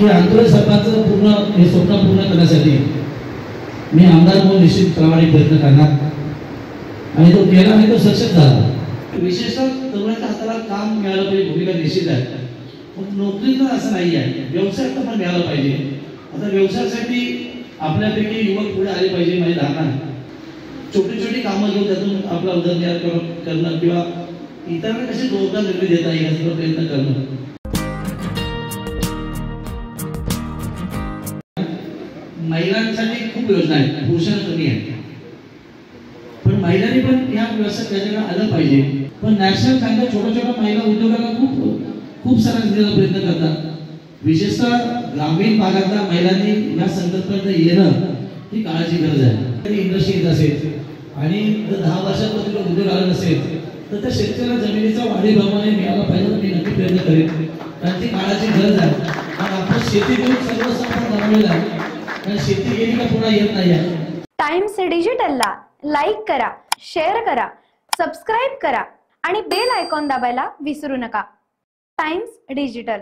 की आंदोलन सरकारचं पूर्ण हे स्वप्न पूर्ण करण्यासाठी मी आमदार म्हणून निश्चित प्रामाणिक प्रयत्न करणार आणि तो केला आणि तो सक्सेस झाला। विशेषतः तरुणाच्या हाताला काम मिळालं पाहिजे भूमिका निश्चित आहे, पण नोकरी तर असं नाही आहे, व्यवसाय तर पण मिळाला पाहिजे। आता व्यवसायासाठी आपल्यापैकी युवक पुढे आले पाहिजे। माझी धारणा छोटी छोटी कामं घेऊन त्यातून आपला उदरनिर्वाह करणं किंवा इतरांना कसे रोजगार निर्मिती देता येईल याचा प्रयत्न करणं। महिलांसाठी खूप योजना आहेत, पुरुषांना कमी आहेत, पण महिलांनी पण या व्यवसायात त्याच्याकडे आलं पाहिजे। पण नॅशनल बँक छोट्या महिला उद्योगाला खूप सारा देण्याचा प्रयत्न करतात। विशेषतः ग्रामीण भागातल्या महिलांनी या संकल्पनेत येणं ही काळाची गरज आहे। इंडस्ट्री येत असेल आणि जर 10 वर्षापासून उद्योग आला नसेल तर त्या शेतकऱ्याला जमिनीचा वाढी प्रमाणे मिळाला पाहिजे। मी नक्की प्रयत्न करेन, कारण ती काळाची गरज आहे। कारण आपण शेती करून सर्वसाधारण बनवलेलं आहे, कारण शेती गेली का पुन्हा येत नाही आहे। टाइम्स डिजिटलला लाईक करा, शेअर करा, सबस्क्राईब करा आणि बेल आयकॉन दाबायला विसरू नका। Times digital.